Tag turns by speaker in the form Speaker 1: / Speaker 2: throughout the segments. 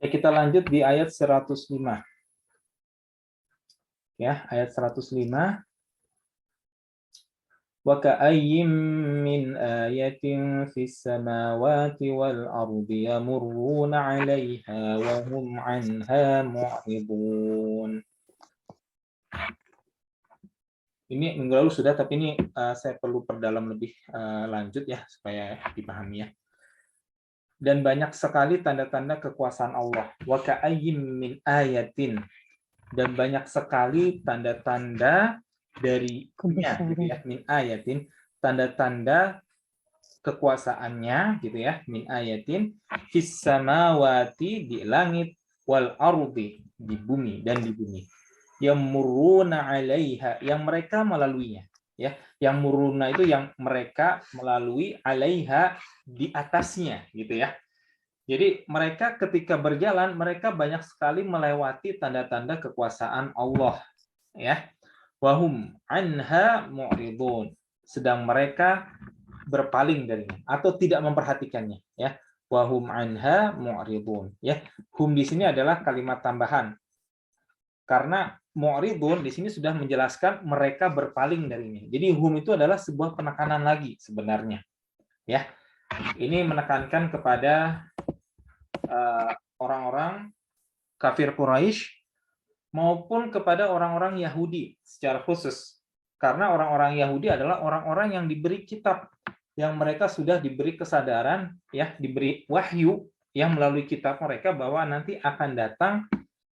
Speaker 1: Kita lanjut di ayat 105. Ya, ayat 105. Wa ka'ayyin min ayatin fis samawati wal ardi yamurruna 'alaiha wa hum 'anha mu'ridun. Ini minggu lalu sudah, tapi ini saya perlu perdalam lebih lanjut ya supaya dipahami ya. Dan banyak sekali tanda-tanda kekuasaan Allah. Wa ka'ayyin min ayatin, dan banyak sekali tanda-tanda darinya gitu ya, min ayatin, tanda-tanda kekuasaannya gitu ya, min ayatin fis samawati, di langit, wal ardi, di bumi dan di bumi, yamuruna 'alaiha, yang mereka melaluinya ya, yang muruna itu yang mereka melalui, 'alaiha, di atasnya gitu ya. Jadi mereka ketika berjalan, mereka banyak sekali melewati tanda-tanda kekuasaan Allah ya. Wahum anha mu'ridun, sedang mereka berpaling darinya atau tidak memperhatikannya ya. Wahum anha mu'ridun ya. Hum di sini adalah kalimat tambahan. Karena mu'ridun di sini sudah menjelaskan mereka berpaling darinya. Jadi hum itu adalah sebuah penekanan lagi sebenarnya. Ya. Ini menekankan kepada orang-orang kafir Quraisy maupun kepada orang-orang Yahudi secara khusus. Karena orang-orang Yahudi adalah orang-orang yang diberi kitab, yang mereka sudah diberi kesadaran, ya, diberi wahyu yang melalui kitab mereka bahwa nanti akan datang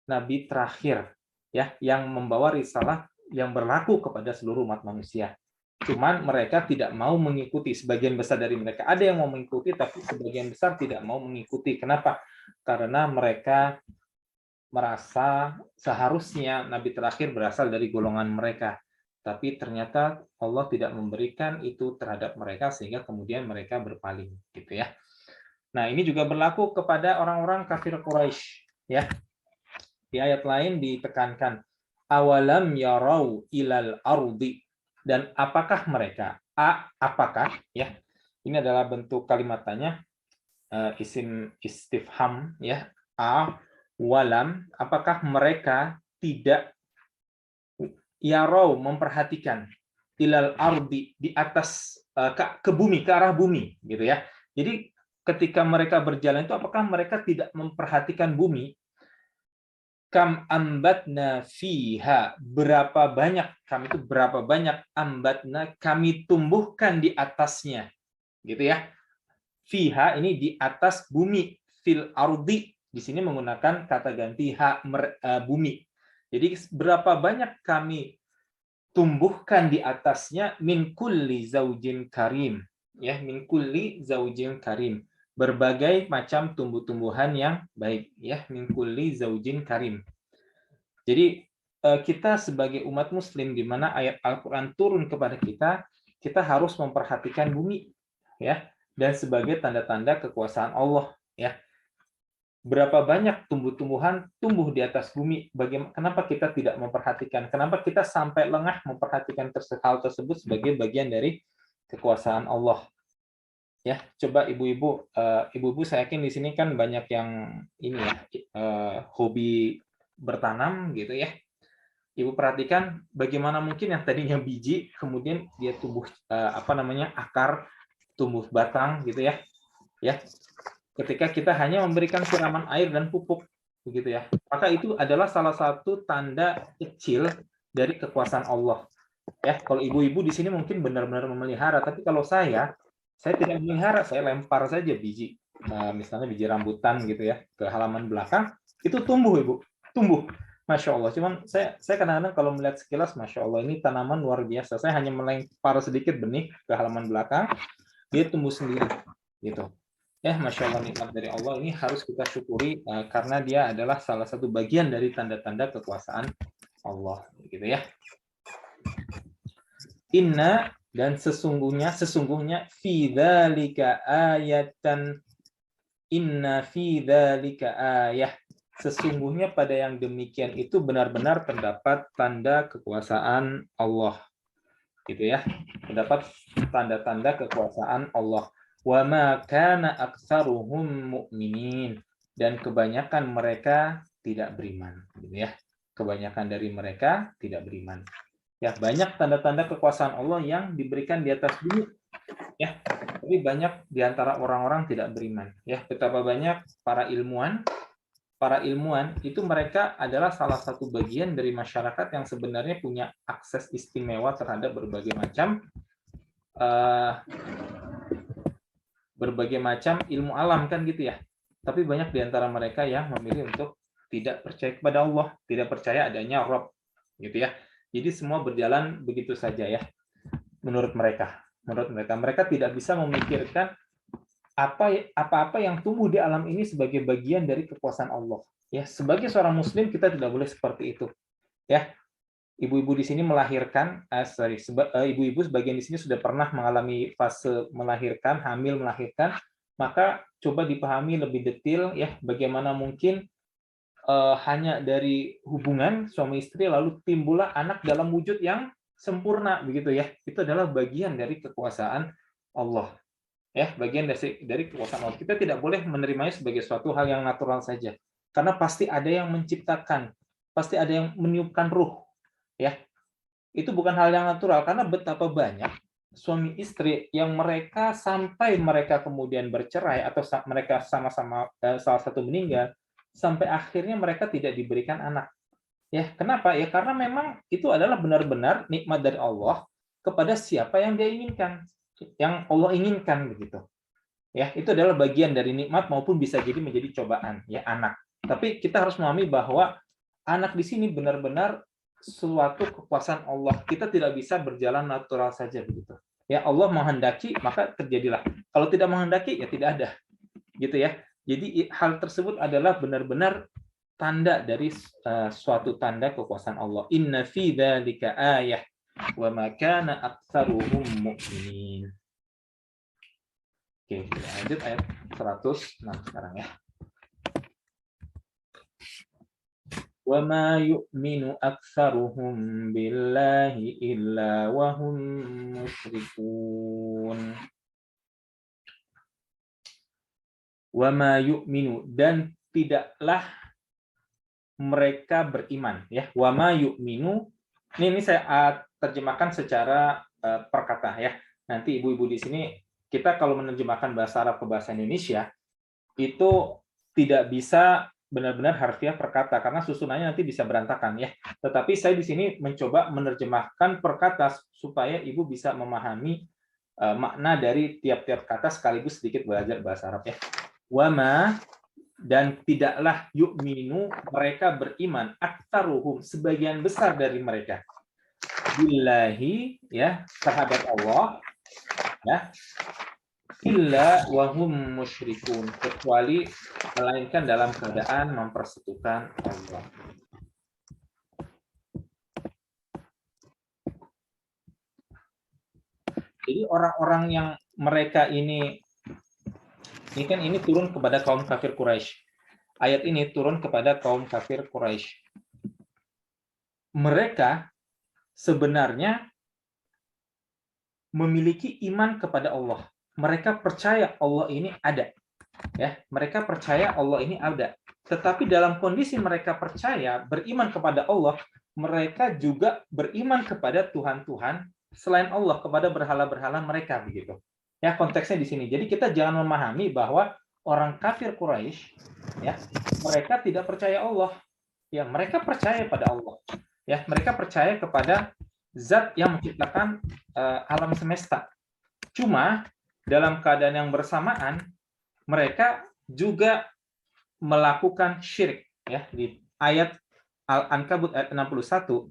Speaker 1: nabi terakhir, ya, yang membawa risalah yang berlaku kepada seluruh umat manusia. Cuman mereka tidak mau mengikuti. Sebagian besar dari mereka ada yang mau mengikuti, tapi sebagian besar tidak mau mengikuti. Kenapa? Karena mereka merasa seharusnya nabi terakhir berasal dari golongan mereka, tapi ternyata Allah tidak memberikan itu terhadap mereka sehingga kemudian mereka berpaling gitu ya. Nah, ini juga berlaku kepada orang-orang kafir Quraisy ya. Di ayat lain ditekankan awalam yarau ilal ardi, dan apakah mereka, apakah ya. Ini adalah bentuk kalimat tanya, isim istifham ya. Walam, apakah mereka tidak yarau, memperhatikan, ilal ardi, di atas, ke bumi, ke arah bumi gitu ya. Jadi ketika mereka berjalan itu apakah mereka tidak memperhatikan bumi? Kam ambatna fiha, berapa banyak, kami itu berapa banyak, ambatna, kami tumbuhkan di atasnya gitu ya. Fiha ini di atas bumi, fil ardi di sini menggunakan kata ganti bumi. Jadi berapa banyak kami tumbuhkan di atasnya, min kulli zaujin karim ya, min kulli zaujin karim, berbagai macam tumbuh-tumbuhan yang baik ya, min kulli zaujin karim. Jadi kita sebagai umat muslim di mana ayat Al-Qur'an turun kepada kita, kita harus memperhatikan bumi ya, dan sebagai tanda-tanda kekuasaan Allah ya. Berapa banyak tumbuh-tumbuhan tumbuh di atas bumi, kenapa kita tidak memperhatikan? Kenapa kita sampai lengah memperhatikan hal tersebut sebagai bagian dari kekuasaan Allah? Ya, coba ibu-ibu, ibu-ibu saya yakin di sini kan banyak yang ini ya, hobi bertanam gitu ya. Ibu perhatikan bagaimana mungkin yang tadinya biji kemudian dia tumbuh akar, tumbuh batang gitu ya. Ya, ketika kita hanya memberikan siraman air dan pupuk begitu ya, maka itu adalah salah satu tanda kecil dari kekuasaan Allah ya. Kalau ibu-ibu di sini mungkin benar-benar memelihara, tapi kalau saya tidak memelihara, saya lempar saja biji, misalnya biji rambutan gitu ya, ke halaman belakang, itu tumbuh ibu, tumbuh, masya Allah. Cuman saya kadang-kadang kalau melihat sekilas, masya Allah, ini tanaman luar biasa. Saya hanya melempar sedikit benih ke halaman belakang, dia tumbuh sendiri gitu. Ya, masya Allah, nikmat dari Allah ini harus kita syukuri karena dia adalah salah satu bagian dari tanda-tanda kekuasaan Allah, gitu ya. Inna, dan sesungguhnya fi dzalika ayatan, inna fi dzalika ayah, sesungguhnya pada yang demikian itu benar-benar terdapat tanda kekuasaan Allah, gitu ya. Terdapat tanda-tanda kekuasaan Allah. Wa ma kana aktsaruhum mu'minin, dan kebanyakan mereka tidak beriman, gitu ya. Kebanyakan dari mereka tidak beriman. Ya, banyak tanda-tanda kekuasaan Allah yang diberikan di atas bumi, ya. Tapi banyak di antara orang-orang tidak beriman, ya. Betapa banyak para ilmuwan itu mereka adalah salah satu bagian dari masyarakat yang sebenarnya punya akses istimewa terhadap berbagai macam ilmu alam, kan gitu ya. Tapi banyak di antara mereka yang memilih untuk tidak percaya kepada Allah, tidak percaya adanya Rabb, gitu ya. Jadi semua berjalan begitu saja ya. Menurut mereka mereka tidak bisa memikirkan apa-apa yang tumbuh di alam ini sebagai bagian dari kekuasaan Allah. Ya, sebagai seorang Muslim kita tidak boleh seperti itu. Ya, ibu-ibu di sini melahirkan, ibu-ibu sebagian di sini sudah pernah mengalami fase melahirkan, hamil melahirkan, maka coba dipahami lebih detail ya bagaimana mungkin hanya dari hubungan suami istri lalu timbullah anak dalam wujud yang sempurna begitu ya. Itu adalah bagian dari kekuasaan Allah. Ya, bagian dari kekuasaan Allah. Kita tidak boleh menerimanya sebagai suatu hal yang natural saja. Karena pasti ada yang menciptakan, pasti ada yang meniupkan ruh. Ya, itu bukan hal yang natural karena betapa banyak suami istri yang mereka sampai mereka kemudian bercerai atau mereka sama-sama salah satu meninggal sampai akhirnya mereka tidak diberikan anak. Ya, kenapa? Ya karena memang itu adalah benar-benar nikmat dari Allah kepada siapa yang dia inginkan, yang Allah inginkan begitu. Ya, itu adalah bagian dari nikmat maupun bisa jadi menjadi cobaan ya anak. Tapi kita harus memahami bahwa anak di sini benar-benar suatu kekuasaan Allah. Kita tidak bisa berjalan natural saja begitu. Ya Allah menghendaki maka terjadilah. Kalau tidak menghendaki ya tidak ada. Gitu ya. Jadi hal tersebut adalah benar-benar tanda dari suatu tanda kekuasaan Allah. Inna fi dzalika ayah wa ma kana aktsaruhum mu'minin. Oke, lanjut ayat 106 sekarang ya. Wa ma yu'minu aktsaruhum billahi illa wa hum musyrikun. Wa ma yu'minu, dan tidaklah mereka beriman ya. Wa ma yu'minu. Ini saya terjemahkan secara perkata ya. Nanti ibu-ibu di sini kita kalau menerjemahkan bahasa Arab ke bahasa Indonesia itu tidak bisa benar-benar harfiah perkata karena susunannya nanti bisa berantakan ya. Tetapi saya di sini mencoba menerjemahkan perkata supaya ibu bisa memahami makna dari tiap-tiap kata sekaligus sedikit belajar bahasa Arab ya. Wama, dan tidaklah yu'minu, mereka beriman, aktaruhum, sebagian besar dari mereka, billahi ya, terhadap Allah ya, illa wahum musyrikun, kecuali melainkan dalam keadaan mempersekutukan Allah. Jadi orang-orang yang mereka ini kan ini turun kepada kaum kafir Quraisy. Ayat ini turun kepada kaum kafir Quraisy. Mereka sebenarnya memiliki iman kepada Allah. Mereka percaya Allah ini ada. Ya, mereka percaya Allah ini ada. Tetapi dalam kondisi mereka percaya, beriman kepada Allah, mereka juga beriman kepada Tuhan-Tuhan selain Allah, kepada berhala-berhala mereka begitu. Ya, konteksnya di sini. Jadi kita jangan memahami bahwa orang kafir Quraisy ya, mereka tidak percaya Allah. Ya, mereka percaya pada Allah. Ya, mereka percaya kepada zat yang menciptakan alam semesta. Cuma dalam keadaan yang bersamaan mereka juga melakukan syirik ya. Di ayat Al-Ankabut ayat 61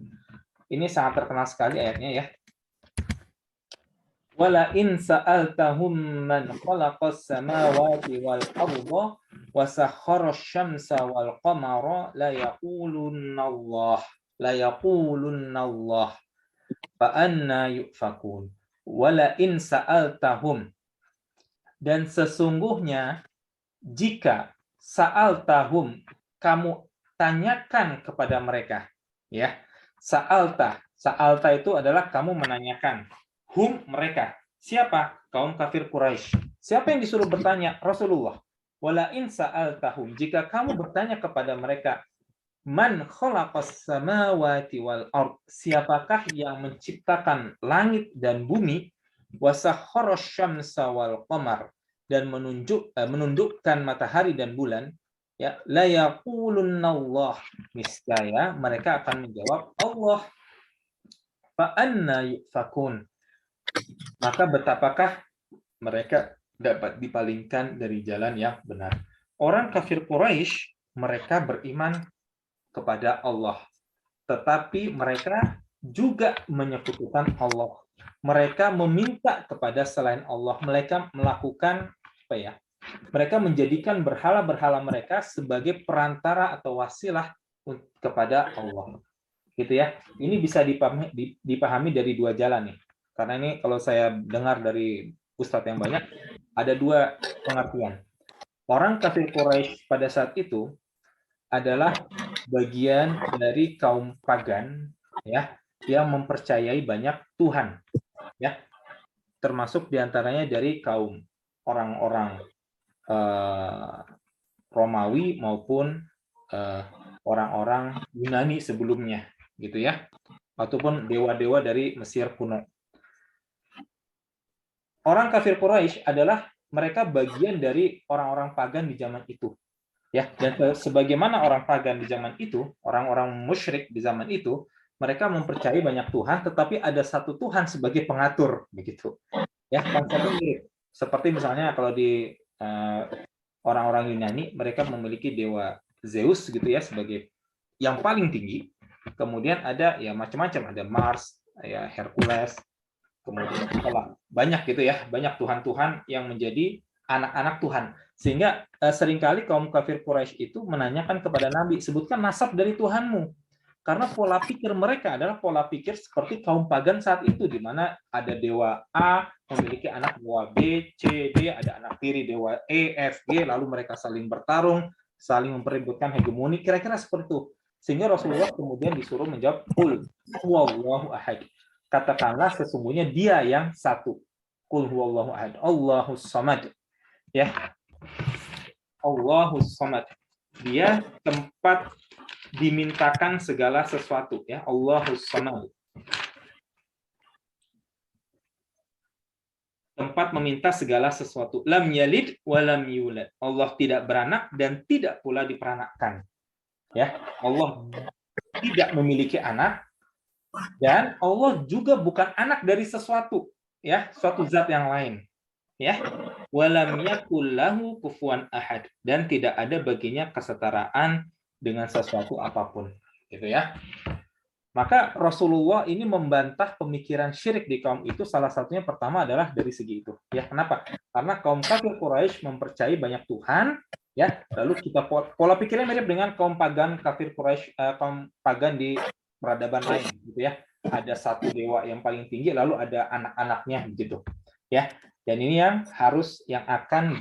Speaker 1: ini sangat terkenal sekali ayatnya ya. Wala in sa'altahum man khalaqas samawati wal arda wa sakhkhara asy-syamsa wal qamara la yaqulunna Allah fa anna yufakun. Wala in sa'altahum, dan sesungguhnya jika sa'altahum, kamu tanyakan kepada mereka ya. Sa'alta itu adalah kamu menanyakan. Hum, mereka. Siapa? Kaum kafir Quraisy. Siapa yang disuruh bertanya? Rasulullah. Wala in sa'altahum, jika kamu bertanya kepada mereka, man khalaqas samawati wal ard, siapakah yang menciptakan langit dan bumi, wasakhkharash syamsa wal qamar, dan menundukkan matahari dan bulan, ya, la yaqulunallah, niscaya mereka akan menjawab Allah. Fa anna yufakun, maka betapakah mereka dapat dipalingkan dari jalan yang benar. Orang kafir Quraisy, mereka beriman kepada Allah, tetapi mereka juga menyekutukan Allah. Mereka meminta kepada selain Allah. Mereka melakukan apa ya? Mereka menjadikan berhala-berhala mereka sebagai perantara atau wasilah kepada Allah. Gitu ya. Ini bisa dipahami dari dua jalan nih. Karena ini kalau saya dengar dari ustadz yang banyak, ada dua pengertian. Orang kafir Quraisy pada saat itu adalah bagian dari kaum pagan, ya, yang mempercayai banyak Tuhan, ya, termasuk diantaranya dari kaum orang-orang Romawi maupun orang-orang Yunani sebelumnya, gitu ya, ataupun dewa-dewa dari Mesir kuno. Orang kafir Quraisy adalah mereka bagian dari orang-orang pagan di zaman itu. Ya, dan sebagaimana orang pagan di zaman itu, orang-orang musyrik di zaman itu, mereka mempercayai banyak Tuhan, tetapi ada satu Tuhan sebagai pengatur, begitu. Ya, konsepnya mirip. Seperti misalnya kalau di orang-orang Yunani, mereka memiliki dewa Zeus, gitu ya, sebagai yang paling tinggi. Kemudian ada ya macam-macam, ada Mars, ya Hercules, kemudian banyak gitu ya, banyak Tuhan-Tuhan yang menjadi anak-anak Tuhan. Sehingga seringkali kaum kafir Quraisy itu menanyakan kepada Nabi, sebutkan nasab dari Tuhanmu. Karena pola pikir mereka adalah pola pikir seperti kaum pagan saat itu, di mana ada dewa A memiliki anak dewa B, C, D, ada anak tiri dewa E, F, G, lalu mereka saling bertarung, saling memperebutkan hegemoni, kira-kira seperti itu. Sehingga Rasulullah kemudian disuruh menjawab, Qul huwallahu ahad. Katakanlah sesungguhnya dia yang satu. Qul huwallahu ahad. Allahus samad. Ya. Allahus samad. Dia tempat dimintakan segala sesuatu, ya. Allahus samad. Tempat meminta segala sesuatu. Lam yalid wa lam yulad. Allah tidak beranak dan tidak pula diperanakkan. Ya. Allah tidak memiliki anak dan Allah juga bukan anak dari sesuatu, ya, suatu zat yang lain. Ya, walam yakul lahu kufuwan ahad, dan tidak ada baginya kesetaraan dengan sesuatu apapun, gitu ya. Maka Rasulullah ini membantah pemikiran syirik di kaum itu, salah satunya pertama adalah dari segi itu. Ya, kenapa? Karena kaum kafir Quraisy mempercayai banyak Tuhan, ya. Lalu kita pola pikirnya mirip dengan kaum pagan kafir Quraisy, kaum pagan di peradaban lain, gitu ya. Ada satu dewa yang paling tinggi, lalu ada anak-anaknya, gitu. Ya. Dan ini yang akan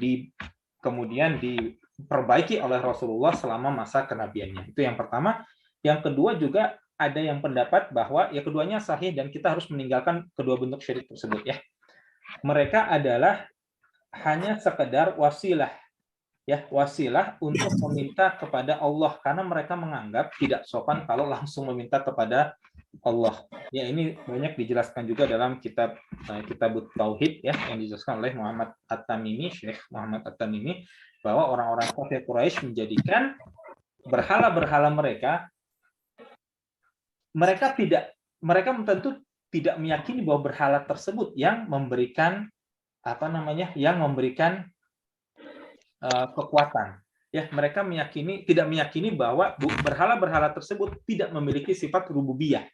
Speaker 1: kemudian diperbaiki oleh Rasulullah selama masa kenabiannya. Itu yang pertama. Yang kedua juga ada yang pendapat bahwa ya keduanya sahih dan kita harus meninggalkan kedua bentuk syirik tersebut, ya. Mereka adalah hanya sekedar wasilah, ya, wasilah untuk meminta kepada Allah, karena mereka menganggap tidak sopan kalau langsung meminta kepada Allah. Ya, ini banyak dijelaskan juga dalam kitab Tauhid, ya, yang dijelaskan oleh Muhammad At-Tamimi, Syekh Muhammad At-Tamimi, bahwa orang-orang kafir Quraisy menjadikan berhala-berhala mereka tentu tidak meyakini bahwa berhala tersebut yang memberikan kekuatan. Ya, mereka tidak meyakini bahwa berhala-berhala tersebut tidak memiliki sifat rububiyah.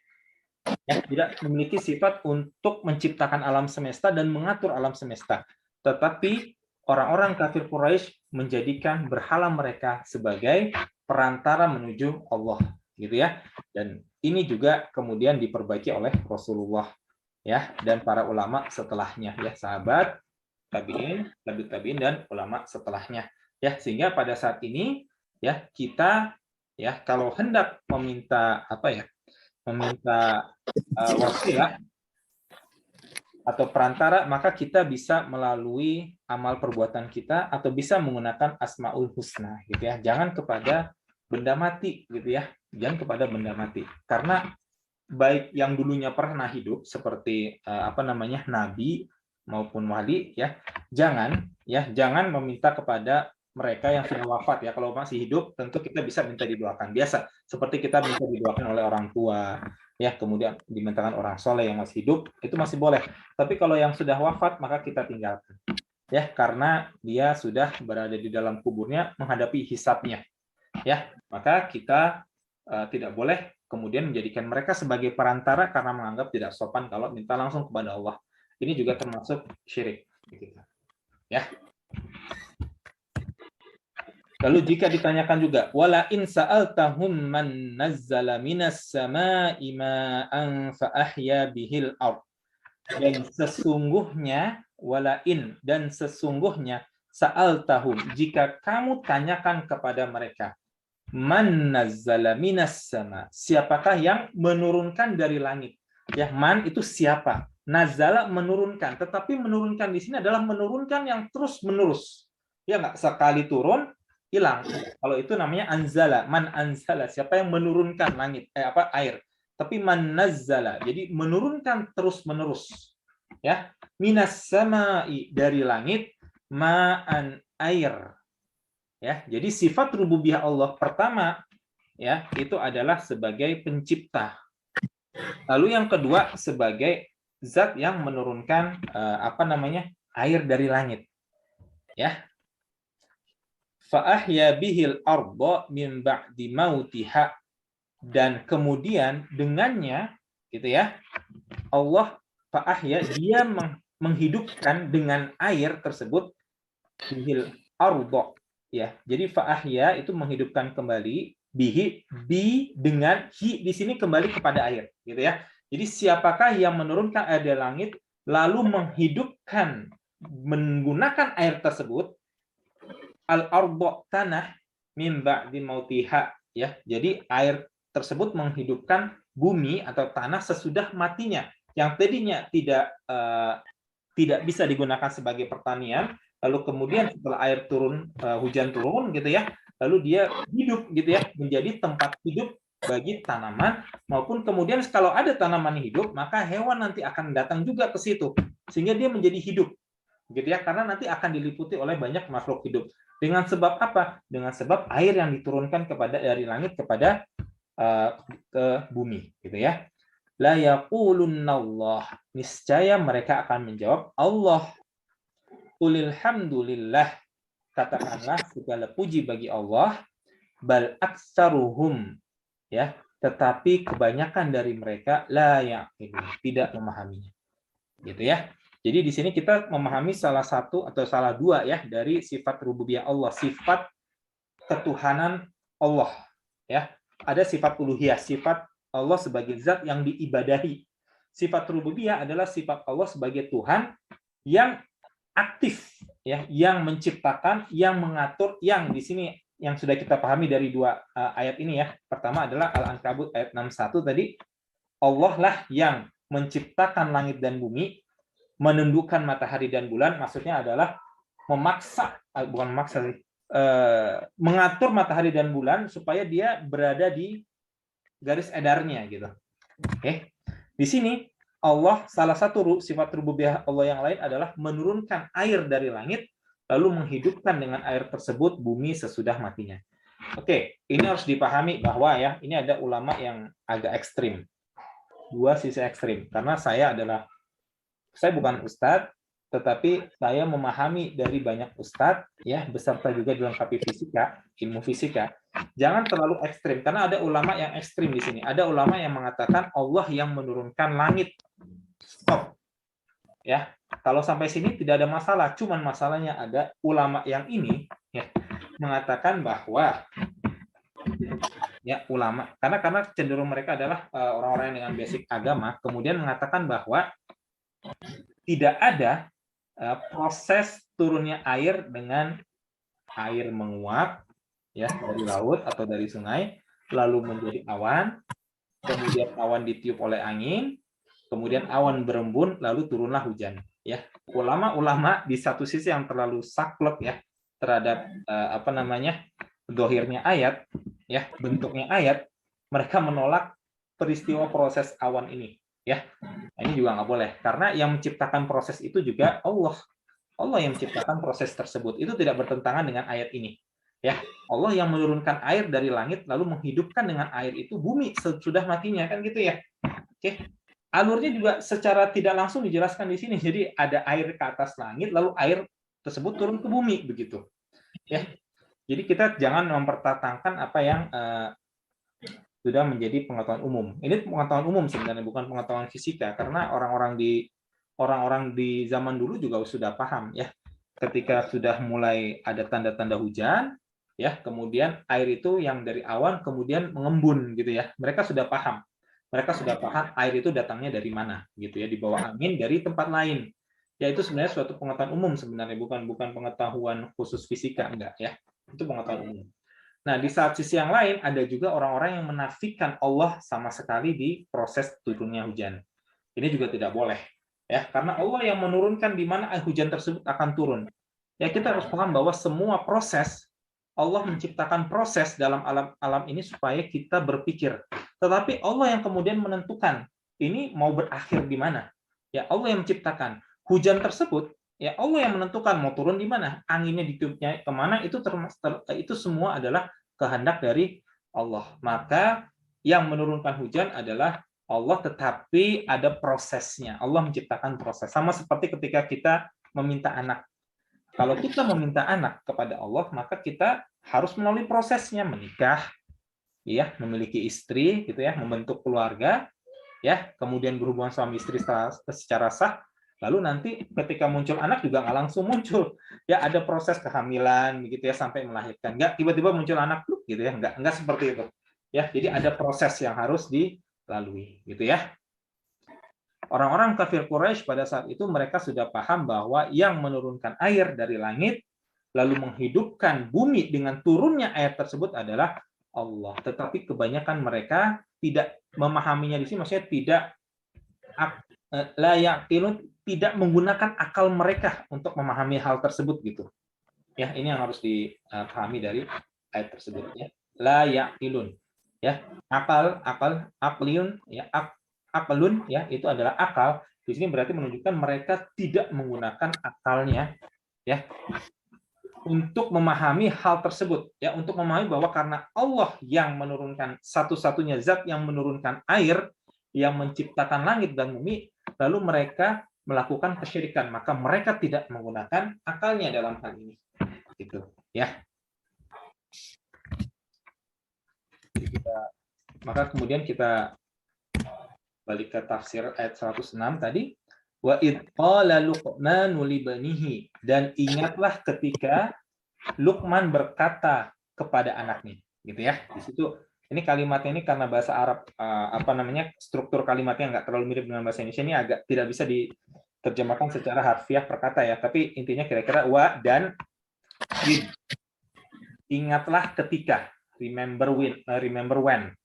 Speaker 1: Ya, tidak memiliki sifat untuk menciptakan alam semesta dan mengatur alam semesta. Tetapi orang-orang kafir Quraisy menjadikan berhala mereka sebagai perantara menuju Allah, gitu ya. Dan ini juga kemudian diperbaiki oleh Rasulullah, ya, dan para ulama setelahnya, ya, sahabat, tabi'in, tabi'in, dan ulama setelahnya, ya. Sehingga pada saat ini, ya, kita, ya, kalau hendak meminta wasilah atau perantara, maka kita bisa melalui amal perbuatan kita atau bisa menggunakan Asmaul Husna gitu ya. Jangan kepada benda mati gitu ya. Jangan kepada benda mati. Karena baik yang dulunya pernah hidup seperti nabi maupun wali ya, jangan meminta kepada mereka yang sudah wafat ya. Kalau masih hidup tentu kita bisa minta didoakan biasa, seperti kita minta didoakan oleh orang tua ya, kemudian dimintakan orang soleh yang masih hidup, itu masih boleh. Tapi kalau yang sudah wafat maka kita tinggalkan ya, karena dia sudah berada di dalam kuburnya menghadapi hisabnya ya. Maka kita tidak boleh kemudian menjadikan mereka sebagai perantara karena menganggap tidak sopan kalau minta langsung kepada Allah. Ini juga termasuk syirik. Ya. Lalu jika ditanyakan juga, wala in sa'altahum man nazzala minas sama'i ma'an fa ahya bihil ard. Dan sesungguhnya dan sesungguhnya sa'altahum, jika kamu tanyakan kepada mereka, man nazzala minas sama, siapakah yang menurunkan dari langit? Ya, man itu siapa? Nazala menurunkan, tetapi menurunkan di sini adalah menurunkan yang terus menerus. Ya nggak sekali turun hilang. Kalau itu namanya anzala, man anzala, siapa yang menurunkan langit air. Tapi man nazzala, jadi menurunkan terus menerus. Ya, minas sama'i, dari langit, ma'an, air. Ya, jadi sifat rububiyah Allah pertama ya itu adalah sebagai pencipta. Lalu yang kedua sebagai zat yang menurunkan air dari langit. Ya. Fa ahya bihil arda min ba'di mautiha, dan kemudian dengannya gitu ya. Allah fa ahya, dia menghidupkan dengan air tersebut bihil arda. Ya, jadi fa'ahya itu menghidupkan kembali, bihi, bi dengan hi di sini kembali kepada air, gitu ya. Jadi siapakah yang menurunkan air dari langit lalu menghidupkan menggunakan air tersebut, al-arda, tanah, min ba'di mautiha, ya. Jadi air tersebut menghidupkan bumi atau tanah sesudah matinya, yang tadinya tidak bisa digunakan sebagai pertanian. Lalu kemudian setelah air turun, hujan turun gitu ya, lalu dia hidup gitu ya, menjadi tempat hidup bagi tanaman, maupun kemudian kalau ada tanaman hidup, maka hewan nanti akan datang juga ke situ, sehingga dia menjadi hidup gitu ya, karena nanti akan diliputi oleh banyak makhluk hidup. Dengan sebab apa? Dengan sebab air yang diturunkan dari langit kepada ke bumi gitu ya. La yaqulunallah, niscaya mereka akan menjawab Allah. Qulil hamdulillah, katakanlah segala puji bagi Allah, bal aktsaruhum, ya, tetapi kebanyakan dari mereka la yaqilun, tidak memahaminya. Gitu ya. Jadi di sini kita memahami salah satu atau salah dua ya dari sifat rububiyah Allah, sifat ketuhanan Allah, ya. Ada sifat uluhiyah, sifat Allah sebagai zat yang diibadahi. Sifat rububiyah adalah sifat Allah sebagai Tuhan yang aktif ya, yang menciptakan, yang mengatur, yang di sini yang sudah kita pahami dari dua ayat ini ya. Pertama adalah Al-Ankabut ayat 61 tadi, Allah lah yang menciptakan langit dan bumi, menundukkan matahari dan bulan, maksudnya adalah mengatur matahari dan bulan supaya dia berada di garis edarnya gitu. Oke. Di sini Allah, salah satu sifat rububiyah Allah yang lain adalah menurunkan air dari langit lalu menghidupkan dengan air tersebut bumi sesudah matinya. Oke, ini harus dipahami bahwa ya, ini ada ulama yang agak ekstrim. Dua sisi ekstrim. Karena saya bukan ustadz, tetapi saya memahami dari banyak ustadz ya, beserta juga dilengkapi fisika, ilmu fisika. Jangan terlalu ekstrim karena ada ulama yang ekstrim di sini. Ada ulama yang mengatakan Allah yang menurunkan langit. Stop. Ya, kalau sampai sini tidak ada masalah. Cuman masalahnya ada ulama yang ini ya, mengatakan bahwa ya ulama karena cenderung mereka adalah orang-orang dengan basic agama, kemudian mengatakan bahwa tidak ada proses turunnya air dengan air menguap ya dari laut atau dari sungai lalu menjadi awan, kemudian awan ditiup oleh angin, kemudian awan berembun, lalu turunlah hujan. Ya, ulama-ulama di satu sisi yang terlalu saklek ya terhadap dohirnya ayat, ya bentuknya ayat, mereka menolak peristiwa proses awan ini. Ya, ini juga nggak boleh karena yang menciptakan proses itu juga Allah. Allah yang menciptakan proses tersebut. Itu tidak bertentangan dengan ayat ini. Ya, Allah yang menurunkan air dari langit lalu menghidupkan dengan air itu bumi sesudah matinya, kan gitu ya. Oke. Alurnya juga secara tidak langsung dijelaskan di sini. Jadi ada air ke atas langit lalu air tersebut turun ke bumi begitu. Ya. Jadi kita jangan mempertentangkan apa yang sudah menjadi pengetahuan umum. Ini pengetahuan umum sebenarnya, bukan pengetahuan fisika, karena orang-orang di zaman dulu juga sudah paham ya. Ketika sudah mulai ada tanda-tanda hujan, ya kemudian air itu yang dari awan kemudian mengembun gitu ya. Mereka sudah paham. Mereka sudah paham air itu datangnya dari mana gitu ya, di bawah angin dari tempat lain. Ya itu sebenarnya suatu pengetahuan umum sebenarnya, bukan pengetahuan khusus fisika, enggak ya. Itu pengetahuan umum. Nah, di saat sisi yang lain ada juga orang-orang yang menafikan Allah sama sekali di proses turunnya hujan. Ini juga tidak boleh, ya, karena Allah yang menurunkan di mana hujan tersebut akan turun. Ya, kita harus paham bahwa semua proses Allah menciptakan proses dalam alam ini supaya kita berpikir. Tetapi Allah yang kemudian menentukan ini mau berakhir di mana. Ya, Allah yang menciptakan hujan tersebut. Ya, Allah yang menentukan mau turun di mana, anginnya ditiupnya kemana, itu semua adalah kehendak dari Allah. Maka yang menurunkan hujan adalah Allah, tetapi ada prosesnya. Allah menciptakan proses. Sama seperti ketika kita meminta anak. Kalau kita meminta anak kepada Allah, maka kita harus melalui prosesnya, menikah, ya, memiliki istri, gitu ya, membentuk keluarga, ya, kemudian berhubungan suami istri secara sah. Lalu nanti ketika muncul anak juga nggak langsung muncul, ya ada proses kehamilan, begitu ya, sampai melahirkan. Nggak tiba-tiba muncul anak, gitu ya, nggak seperti itu. Ya, jadi ada proses yang harus dilalui, gitu ya. Orang-orang kafir Quraisy pada saat itu mereka sudah paham bahwa yang menurunkan air dari langit lalu menghidupkan bumi dengan turunnya air tersebut adalah Allah. Tetapi kebanyakan mereka tidak memahaminya di sini, maksudnya tidak menggunakan akal mereka untuk memahami hal tersebut gitu. Ya, ini yang harus dipahami dari ayat tersebut ya. La yaqilun. Ya, aklun ya, aklun ya, itu adalah akal. Di sini berarti menunjukkan mereka tidak menggunakan akalnya ya untuk memahami hal tersebut ya, untuk memahami bahwa karena Allah yang menurunkan, satu-satunya zat yang menurunkan air, yang menciptakan langit dan bumi, lalu mereka melakukan kesyirikan, maka mereka tidak menggunakan akalnya dalam hal ini. Gitu, ya. Maka kemudian kita balik ke tafsir ayat 106 tadi. Wa id qala Luqmanu libanihi, dan ingatlah ketika Luqman berkata kepada anaknya, gitu ya. Di situ ini kalimatnya ini karena bahasa Arab struktur kalimatnya nggak terlalu mirip dengan bahasa Indonesia, ini agak tidak bisa diterjemahkan secara harfiah perkata ya, tapi intinya kira-kira wa dan id. Ingatlah ketika, remember when.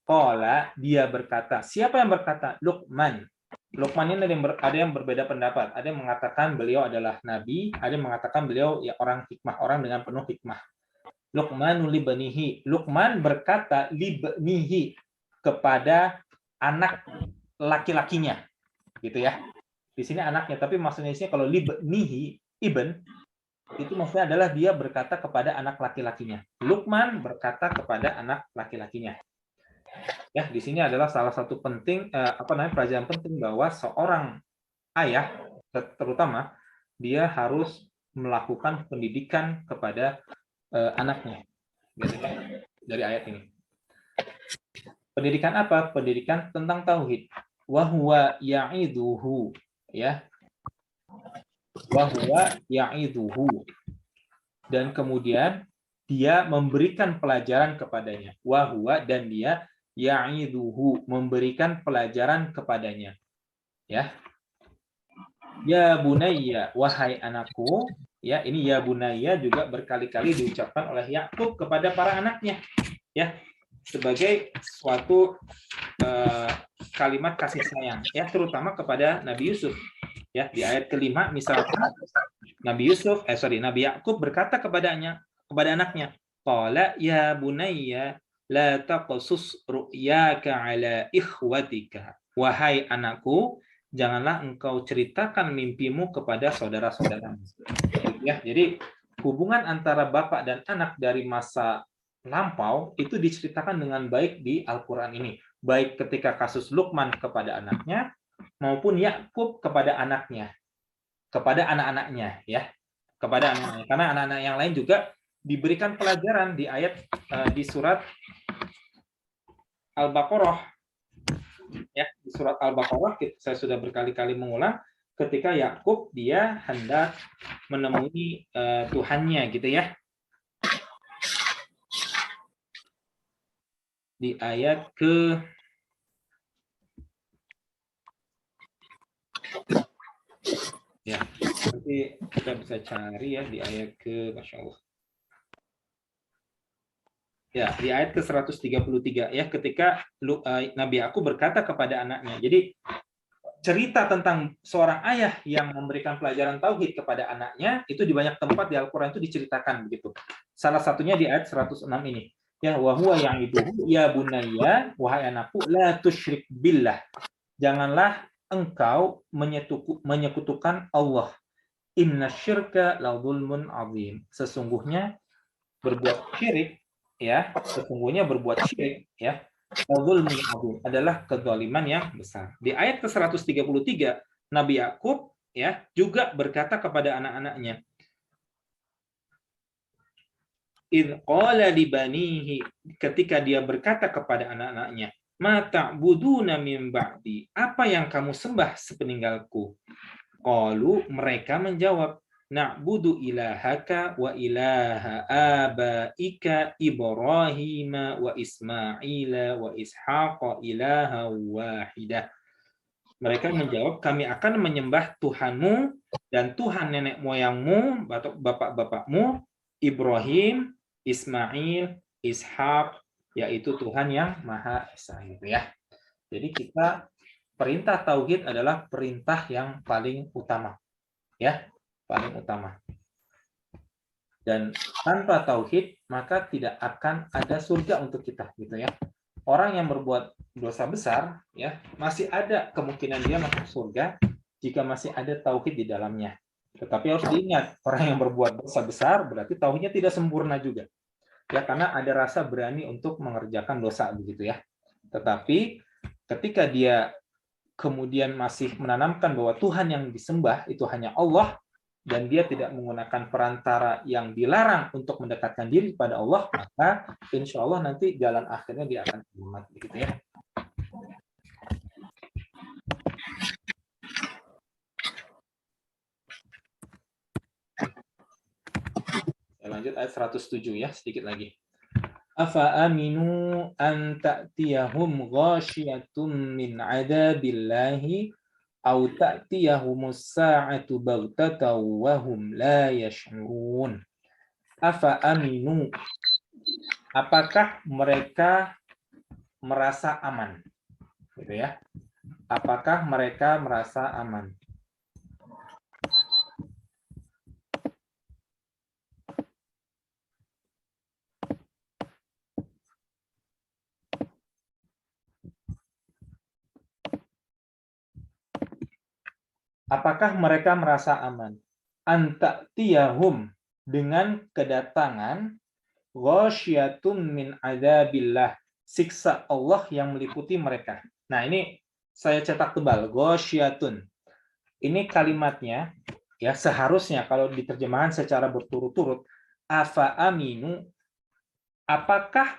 Speaker 1: Qala, dia berkata. Siapa yang berkata? Luqman. Luqman ini ada yang berbeda pendapat. Ada yang mengatakan beliau adalah nabi, ada yang mengatakan beliau ya orang hikmah, orang dengan penuh hikmah. Luqman libanihi. Luqman berkata libnihi, kepada anak laki-lakinya. Gitu ya. Di sini anaknya, tapi maksudnya di sini kalau libnihi, ibn, itu maksudnya adalah dia berkata kepada anak laki-lakinya. Luqman berkata kepada anak laki-lakinya. Ya, di sini adalah salah satu pelajaran penting bahwa seorang ayah terutama dia harus melakukan pendidikan kepada anaknya. Gitu kan? Dari ayat ini. Pendidikan apa? Pendidikan tentang tauhid. Wa huwa ya'iduhu, ya. Wa huwa ya'iduhu. Dan kemudian dia memberikan pelajaran kepadanya. Wa huwa, dan dia ya'iduhu, memberikan pelajaran kepadanya. Ya. Ya bunayya, wahai anakku, ya, ini ya bunayya juga berkali-kali diucapkan oleh Yakub kepada para anaknya, ya, sebagai suatu kalimat kasih sayang, ya, terutama kepada Nabi Yusuf. Ya, di ayat kelima misalkan Nabi Yakub berkata kepada anaknya, qala ya bunayya la taqsus ru'yaka ala ikhwatika. Wahai anakku, janganlah engkau ceritakan mimpimu kepada saudara-saudaramu. Ya, jadi hubungan antara bapak dan anak dari masa lampau itu diceritakan dengan baik di Al-Qur'an ini. Baik ketika kasus Luqman kepada anaknya maupun Yakub kepada anaknya, kepada anak-anaknya, ya, kepada anak-anaknya. Karena anak-anak yang lain juga diberikan pelajaran di ayat di surat Al-Baqarah, ya, di surat Al-Baqarah saya sudah berkali-kali mengulang ketika Yakub dia hendak menemui Tuhannya, gitu ya. Di ayat ke ya, nanti kita bisa cari ya di ayat ke, Masya Allah. Ya, di ayat ke-133 ya, ketika Nabi Yakub berkata kepada anaknya. Jadi cerita tentang seorang ayah yang memberikan pelajaran tauhid kepada anaknya itu di banyak tempat di Al-Qur'an itu diceritakan begitu. Salah satunya di ayat 106 ini. Ya, wa huwa ya'iduhu ya bunayya, wahai anakku, la tusyrik billah. Janganlah engkau menyekutukan Allah. Inna syirka la dzulmun azim. Sesungguhnya berbuat syirik, ya, sesungguhnya berbuat syirik, ya, dzulmun azim, adalah kezaliman yang besar. Di ayat ke-133 Nabi Yakub, ya, juga berkata kepada anak-anaknya, idz qala li banihi, ketika dia berkata kepada anak-anaknya, ma ta'buduna min ba'di, apa yang kamu sembah sepeninggalku? Qalu, mereka menjawab, na'budu ilahaka wa ilaha abaika Ibrahim wa Ismail wa Ishaq ilaha wahidah. Mereka menjawab, kami akan menyembah Tuhanmu dan Tuhan nenek moyangmu, bapak-bapakmu, Ibrahim, Ismail, Ishak, yaitu Tuhan yang Maha Esa, gitu ya. Jadi kita perintah tauhid adalah perintah yang paling utama, ya, paling utama. Dan tanpa tauhid maka tidak akan ada surga untuk kita, gitu ya. Orang yang berbuat dosa besar, ya, masih ada kemungkinan dia masuk surga jika masih ada tauhid di dalamnya. Tetapi harus diingat, orang yang berbuat dosa besar berarti tauhidnya tidak sempurna juga, ya, karena ada rasa berani untuk mengerjakan dosa, begitu ya. Tetapi ketika dia kemudian masih menanamkan bahwa Tuhan yang disembah itu hanya Allah, dan dia tidak menggunakan perantara yang dilarang untuk mendekatkan diri kepada Allah, maka insya Allah nanti jalan akhirnya dia akan selamat, begitu ya. Saya lanjut ayat 107 ya, sedikit lagi. Afa aminu an ta'tiyahum ghasyiyatun min 'adabillahi aw ta'tiyahumus sa'atu baghtatan wa hum la yash'urun. Afa aminu, apakah mereka merasa aman, gitu ya. Apakah mereka merasa aman? Apakah mereka merasa aman? Anta'tiyahum, dengan kedatangan ghasyatun min adzabillah, siksa Allah yang meliputi mereka. Nah, ini saya cetak tebal, ghasyatun. Ini kalimatnya, ya, seharusnya kalau diterjemahkan secara berturut-turut, afa aminu, apakah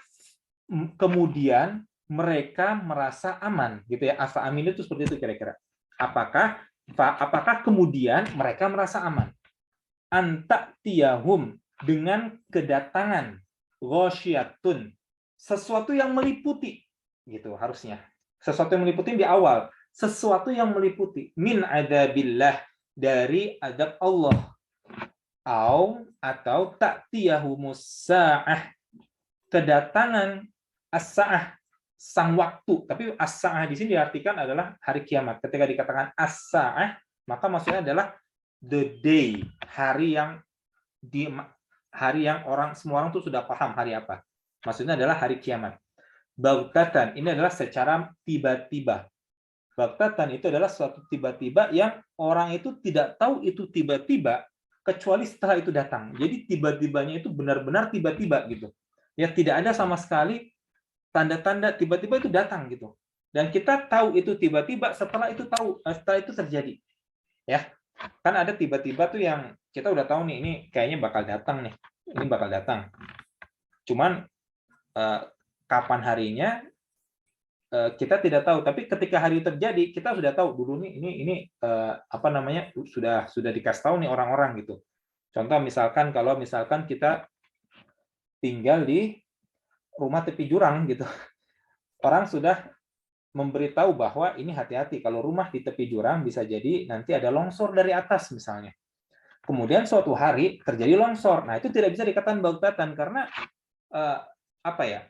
Speaker 1: kemudian mereka merasa aman, gitu ya. Afa aminu itu seperti itu kira-kira. Apakah kemudian mereka merasa aman? Anta'tiyahum, dengan kedatangan ghasyatun, sesuatu yang meliputi, gitu harusnya. Sesuatu yang meliputi di awal, sesuatu yang meliputi min adzabillah, dari adab Allah, atau ta'tiyahumus sa'ah, kedatangan as-sa'ah, sang waktu. Tapi as-sa'ah di sini diartikan adalah hari kiamat. Ketika dikatakan as-sa'ah, maka maksudnya adalah the day, hari yang semua orang tuh sudah paham hari apa. Maksudnya adalah hari kiamat. Baghtatan ini adalah secara tiba-tiba. Baghtatan itu adalah suatu tiba-tiba yang orang itu tidak tahu itu tiba-tiba kecuali setelah itu datang. Jadi tiba-tibanya itu benar-benar tiba-tiba gitu. Ya tidak ada sama sekali tanda-tanda tiba-tiba itu datang gitu. Dan kita tahu itu tiba-tiba setelah itu terjadi. Ya. Kan ada tiba-tiba tuh yang kita udah tahu nih ini kayaknya bakal datang nih. Ini bakal datang. Cuman kapan harinya kita tidak tahu, tapi ketika hari terjadi kita sudah tahu dulu nih ini apa namanya sudah dikasih tahu nih orang-orang gitu. Contoh misalkan kalau kita tinggal di rumah tepi jurang gitu, orang sudah memberitahu bahwa ini hati-hati kalau rumah di tepi jurang bisa jadi nanti ada longsor dari atas misalnya. Kemudian suatu hari terjadi longsor, nah itu tidak bisa dikatakan baghtatan karena apa ya?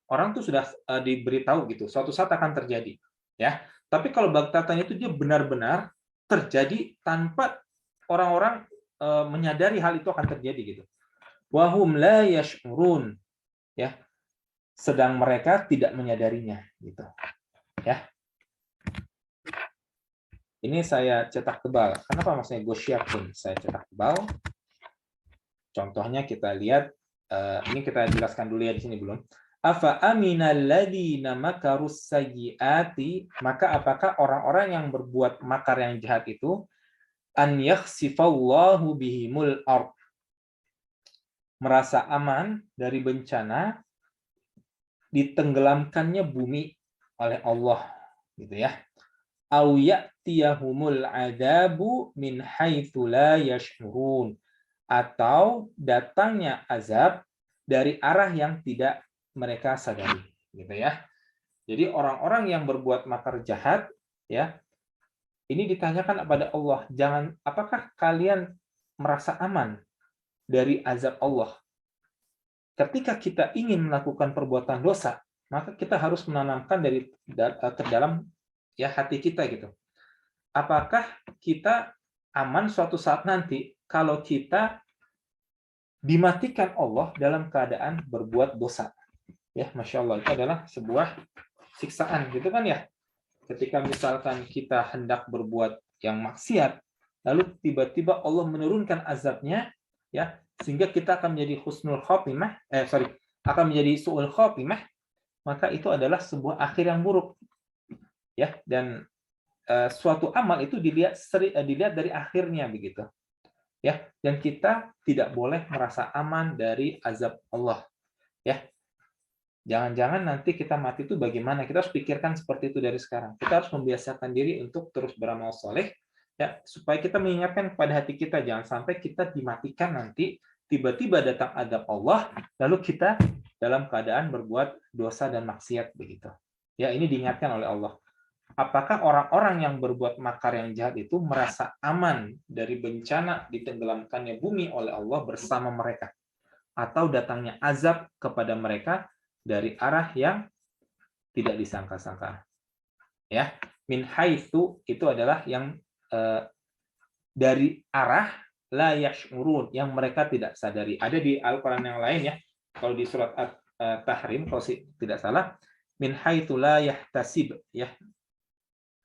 Speaker 1: Orang tuh sudah diberitahu gitu, suatu saat akan terjadi, ya. Tapi kalau baghtatan itu dia benar-benar terjadi tanpa orang-orang menyadari hal itu akan terjadi gitu. Wahum la yash'urun, ya. Sedang mereka tidak menyadarinya gitu. Ya. Ini saya cetak tebal. Kenapa maksudnya gosyakin? Saya cetak tebal. Contohnya kita lihat ini kita jelaskan dulu ya di sini belum. Afa aminal ladzina makarus sayyiati, maka apakah orang-orang yang berbuat makar yang jahat itu an yakhsifallahu bihimul ard, merasa aman dari bencana ditenggelamkannya bumi oleh Allah gitu ya. Au ya'tiyahumul adabu min haitsu la yash'urun, atau datangnya azab dari arah yang tidak mereka sadari gitu ya. Jadi orang-orang yang berbuat makar jahat ya, ini ditanyakan kepada Allah, apakah kalian merasa aman dari azab Allah? Ketika kita ingin melakukan perbuatan dosa, maka kita harus menanamkan ke dalam ya hati kita gitu. Apakah kita aman suatu saat nanti kalau kita dimatikan Allah dalam keadaan berbuat dosa? Ya, Masya Allah, itu adalah sebuah siksaan gitu kan ya. Ketika misalkan kita hendak berbuat yang maksiat, lalu tiba-tiba Allah menurunkan azabnya, ya, sehingga kita akan menjadi husnul khotimah, akan menjadi su'ul khotimah, maka itu adalah sebuah akhir yang buruk. Ya, dan suatu amal itu dilihat dari akhirnya begitu. Ya, dan kita tidak boleh merasa aman dari azab Allah. Ya. Jangan-jangan nanti kita mati itu bagaimana? Kita harus pikirkan seperti itu dari sekarang. Kita harus membiasakan diri untuk terus beramal soleh, ya, supaya kita mengingatkan kepada hati kita, jangan sampai kita dimatikan nanti, tiba-tiba datang azab Allah, lalu kita dalam keadaan berbuat dosa dan maksiat begitu. Ya, ini diingatkan oleh Allah. Apakah orang-orang yang berbuat makar yang jahat itu merasa aman dari bencana ditenggelamkannya bumi oleh Allah bersama mereka, atau datangnya azab kepada mereka dari arah yang tidak disangka-sangka. Ya, min haitsu itu adalah yang dari arah la yash'urun, yang mereka tidak sadari. Ada di Al-Qur'an yang lain ya. Kalau di surat At-Tahrim kalau tidak salah, min haitsu la yahtasib, ya.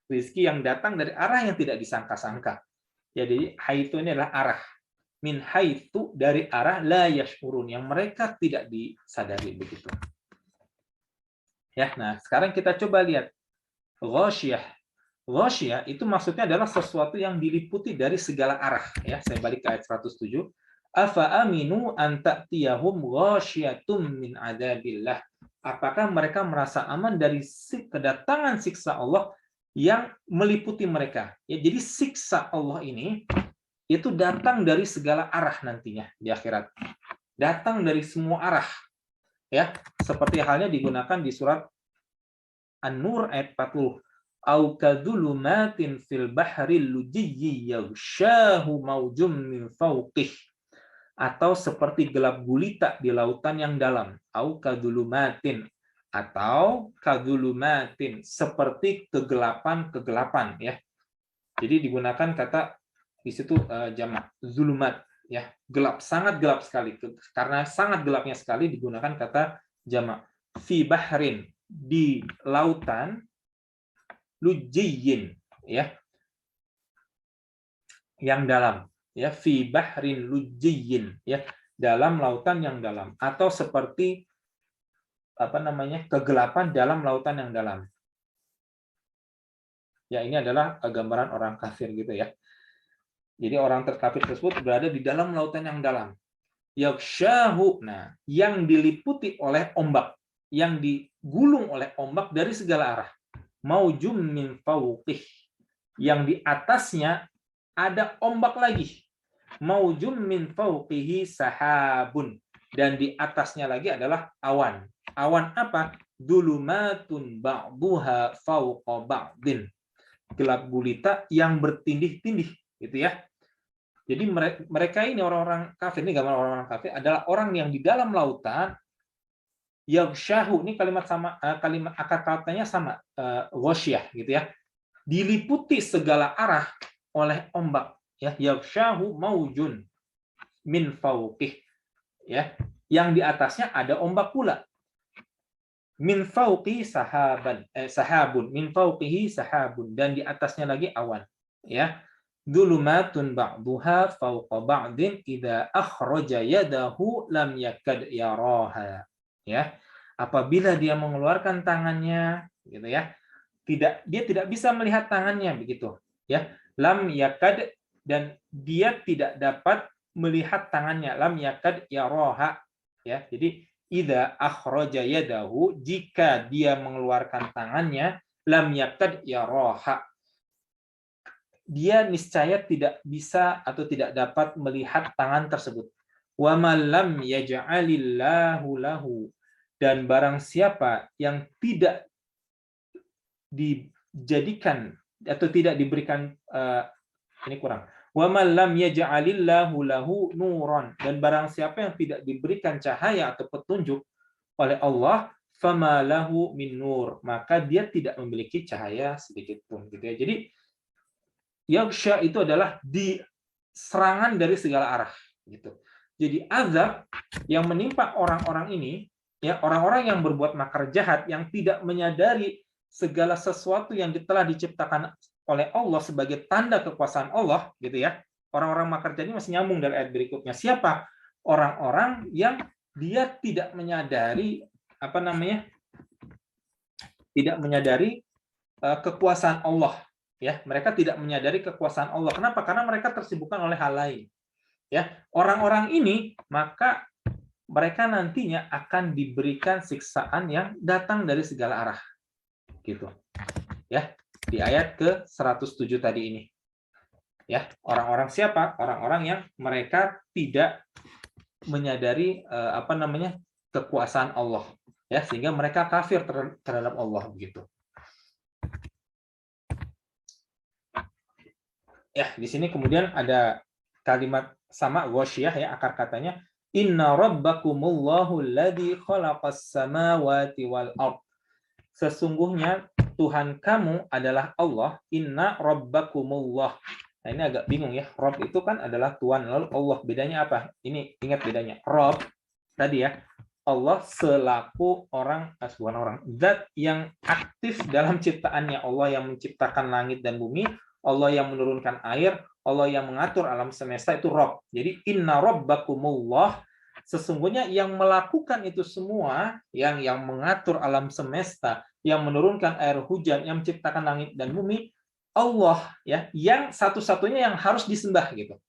Speaker 1: Rizki yang datang dari arah yang tidak disangka-sangka. Jadi haitsu ini adalah arah. Min haitsu dari arah la yash'urun, yang mereka tidak disadari begitu. Ya, nah sekarang kita coba lihat ghasyiyah. Ghasyiyah itu maksudnya adalah sesuatu yang diliputi dari segala arah. Ya, saya balik ke ayat 107. Afa aminu an ta'tiyahum ghasyiyatun min adzabillah. Apakah mereka merasa aman dari kedatangan siksa Allah yang meliputi mereka? Ya, jadi siksa Allah ini itu datang dari segala arah nantinya di akhirat. Datang dari semua arah. Ya, seperti halnya digunakan di surat An-Nur ayat 40. Au kadzulumatin fil bahril lujiyyi yaghshahu maujum min fawqih. Atau seperti gelap gulita di lautan yang dalam. Au kadzulumatin. atau kadzulumatin, seperti kegelapan-kegelapan ya. Jadi digunakan kata di situ jamak zulumat ya, gelap, sangat gelap sekali. Karena sangat gelapnya sekali digunakan kata jamak. Fi bahrin, di lautan, lujiyyin ya, yang dalam ya, fi bahrin lujiyyin ya, dalam lautan yang dalam, atau seperti kegelapan dalam lautan yang dalam. Ya, ini adalah gambaran orang kafir gitu ya. Jadi orang kafir tersebut berada di dalam lautan yang dalam. Yakshahu, nah, yang diliputi oleh ombak, yang digulung oleh ombak dari segala arah. Maujum min fawqih, yang di atasnya ada ombak lagi. Maujum min fawqihi sahabun, dan di atasnya lagi adalah awan. Awan apa? Dulumatun ba'duha fawqa ba'din. Gelap gulita yang bertindih-tindih gitu ya. Jadi mereka ini orang-orang kafir, ini gambar orang-orang kafir adalah orang yang di dalam lautan, yaghshahu, ini kalimat sama, kalimat akar katanya sama, ghasyah gitu ya. Diliputi segala arah oleh ombak ya, yaghshahu maujun min fawqih ya, yang di atasnya ada ombak pula. Min fawqi sahabun, min fawqihi sahabun, dan di atasnya lagi awan ya. Dulumatun ba'duha fawqa ba'din idza akhraja yadahu lam yakad yaraha ya. Apabila dia mengeluarkan tangannya gitu ya, dia tidak bisa melihat tangannya begitu ya. Lam yakad, dan dia tidak dapat melihat tangannya, lam yakad yaraha ya. Jadi idza akhraja yadahu, jika dia mengeluarkan tangannya, lam yakad yaraha, dia niscaya tidak bisa atau tidak dapat melihat tangan tersebut. Wa man lam yaj'alillahu lahu, dan barang siapa yang tidak dijadikan atau tidak diberikan, ini kurang. Wa man lam yaj'alillahu lahu nuran, dan barang siapa yang tidak diberikan cahaya atau petunjuk oleh Allah, fama lahu min nur, maka dia tidak memiliki cahaya sedikit pun gitu ya. Jadi yaghsha itu adalah di serangan dari segala arah gitu. Jadi azab yang menimpa orang-orang ini ya, orang-orang yang berbuat makar jahat, yang tidak menyadari segala sesuatu yang telah diciptakan oleh Allah sebagai tanda kekuasaan Allah gitu ya. Orang-orang makar jahat ini masih nyambung dari ayat berikutnya. Siapa? Orang-orang yang dia tidak menyadari tidak menyadari kekuasaan Allah ya. Mereka tidak menyadari kekuasaan Allah. Kenapa? Karena mereka tersibukkan oleh hal lain. Ya, orang-orang ini maka mereka nantinya akan diberikan siksaan yang datang dari segala arah. Gitu. Ya, di ayat ke-107 tadi ini. Ya, orang-orang siapa? Orang-orang yang mereka tidak menyadari kekuasaan Allah, ya, sehingga mereka kafir terhadap Allah begitu. Ya, di sini kemudian ada kalimat sama ghasyiyah ya, akar katanya inna rabbakumullahu alladzi khalaqas samawati wal ard. Sesungguhnya Tuhan kamu adalah Allah. Inna rabbakumullah. Nah, ini agak bingung ya. Rabb itu kan adalah Tuhan, lalu Allah bedanya apa? Ini ingat bedanya. Rabb tadi ya, Allah selaku zat yang aktif dalam ciptaannya. Allah yang menciptakan langit dan bumi, Allah yang menurunkan air, Allah yang mengatur alam semesta, itu Rabb. Jadi inna rabbakumullah, sesungguhnya yang melakukan itu semua, yang mengatur alam semesta, yang menurunkan air hujan, yang menciptakan langit dan bumi, Allah ya, yang satu-satunya yang harus disembah gitu.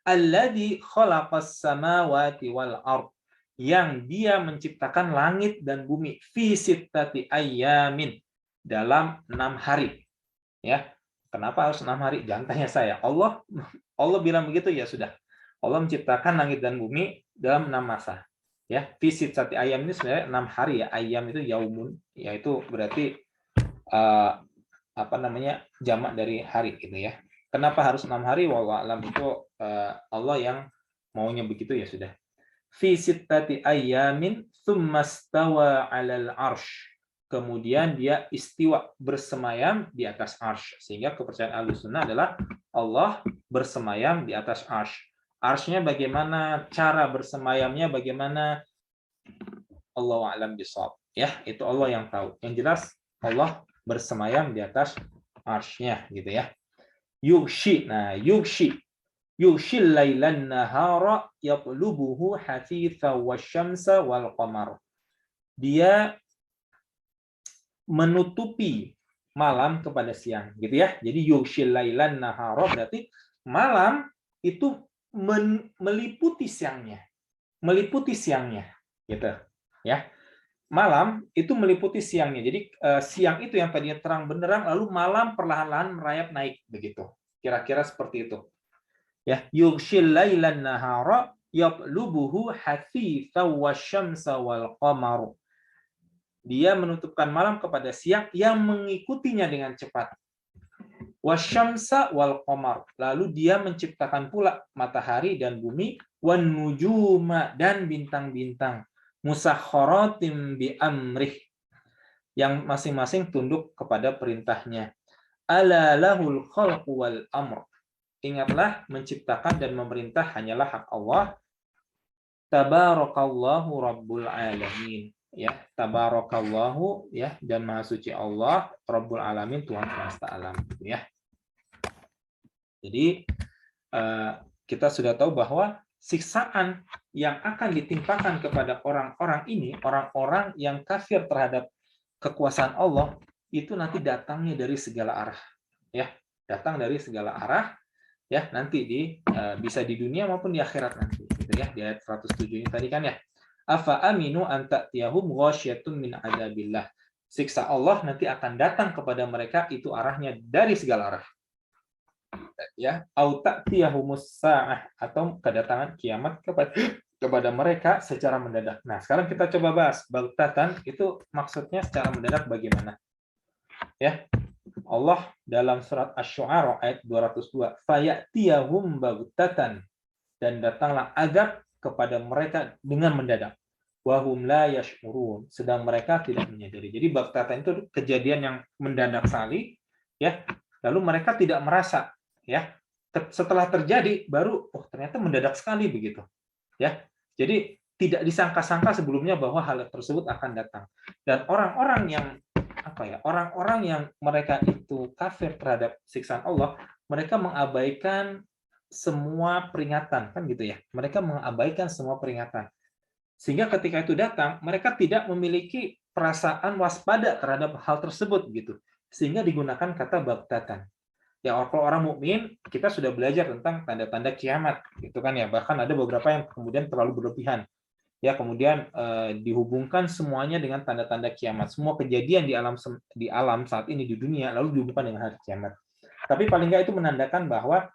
Speaker 1: Alladzi khalaqas samawati wal ard, yang dia menciptakan langit dan bumi fi sittati ayyamin, dalam 6 hari. Ya. Kenapa harus 6 hari? Jangan tanya saya. Allah bilang begitu ya sudah. Allah menciptakan langit dan bumi dalam 6 masa. Ya, fi sittati ayyam ini sebenarnya 6 hari ya. Ayyam itu yaumun, yaitu berarti jamak dari hari gitu ya. Kenapa harus 6 hari? Wallahu alam, itu Allah yang maunya begitu ya sudah. fi sittati ayyamin tsumma stawa 'alal 'arsy. Kemudian dia istiwa bersemayam di atas arsy. Sehingga kepercayaan Ahlussunnah adalah Allah bersemayam di atas arsy. Arsy-nya bagaimana, cara bersemayamnya bagaimana, Allahu a'lam bishawab. Ya, itu Allah yang tahu. Yang jelas Allah bersemayam di atas arsy-nya gitu ya. Yughshi. Nah, yughshi. Yughshil lailan nahara yatlubuhu hafitha wasyamsa wal qamar. Dia menutupi malam kepada siang gitu ya. Jadi yughshil lailan nahara berarti malam itu meliputi siangnya. Meliputi siangnya gitu ya. Malam itu meliputi siangnya. Jadi siang itu yang tadinya terang benderang lalu malam perlahan-lahan merayap naik begitu. Kira-kira seperti itu. Ya, yughshil lailan nahara yatlubuhu hafitha wasyamsa wal qamar. Dia menutupkan malam kepada siang yang mengikutinya dengan cepat. Wasyamsa wal qamar. Lalu dia menciptakan pula matahari dan bumi, wan nujuma dan bintang-bintang, musakhkharatin bi amrih, yang masing-masing tunduk kepada perintahnya. Ala lahul khalqu wal amr. Ingatlah, menciptakan dan memerintah hanyalah hak Allah. Tabarakallahu rabbul alamin. Ya, tabarakallahu ya, dan maha suci Allah rabbul alamin, Tuhan semesta alam ya. Jadi kita sudah tahu bahwa siksaan yang akan ditimpakan kepada orang-orang ini, orang-orang yang kafir terhadap kekuasaan Allah, itu nanti datangnya dari segala arah ya, datang dari segala arah ya, nanti bisa di dunia maupun di akhirat nanti gitu ya. Di ayat 107 ini tadi kan ya, afa aminu an ta'tiyahum ghasyatun min adzabillah. Siksa Allah nanti akan datang kepada mereka, itu arahnya dari segala arah. Ya, au ta'tiyahumus sa'ah, atau kedatangan kiamat kepada mereka secara mendadak. Nah, sekarang kita coba bahas baghtatan itu maksudnya secara mendadak bagaimana. Ya. Allah dalam surat Asy-Syu'ara ayat 202, fayatiyahum baghtatan, dan datanglah azab kepada mereka dengan mendadak. Wahum la yash'urun, sedang mereka tidak menyadari. Jadi baghtatan itu kejadian yang mendadak sekali ya, lalu mereka tidak merasa ya. Setelah terjadi baru ternyata mendadak sekali begitu. Ya. Jadi tidak disangka-sangka sebelumnya bahwa hal tersebut akan datang. Dan orang-orang yang orang-orang yang mereka itu kafir terhadap siksaan Allah, mereka mengabaikan semua peringatan kan gitu ya. Mereka mengabaikan semua peringatan. Sehingga ketika itu datang, mereka tidak memiliki perasaan waspada terhadap hal tersebut gitu. Sehingga digunakan kata baghtatan. Ya, kalau orang mukmin, kita sudah belajar tentang tanda-tanda kiamat gitu kan ya. Bahkan ada beberapa yang kemudian terlalu berlebihan. Ya, kemudian dihubungkan semuanya dengan tanda-tanda kiamat. Semua kejadian di alam saat ini di dunia lalu dihubungkan dengan hari kiamat. Tapi paling nggak itu menandakan bahwa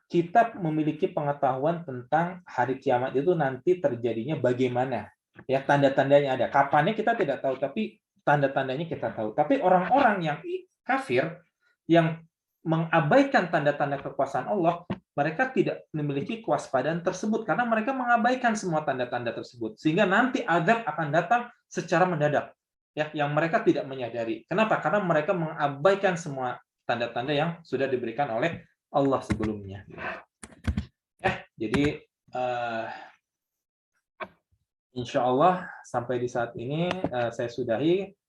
Speaker 1: kita memiliki pengetahuan tentang hari kiamat itu nanti terjadinya bagaimana. Ya, tanda-tandanya ada. Kapannya kita tidak tahu, tapi tanda-tandanya kita tahu. Tapi orang-orang yang kafir yang mengabaikan tanda-tanda kekuasaan Allah, mereka tidak memiliki kewaspadaan tersebut karena mereka mengabaikan semua tanda-tanda tersebut, sehingga nanti azab akan datang secara mendadak ya, yang mereka tidak menyadari. Kenapa? Karena mereka mengabaikan semua tanda-tanda yang sudah diberikan oleh Allah sebelumnya ya. Jadi insya Allah sampai di saat ini saya sudahi.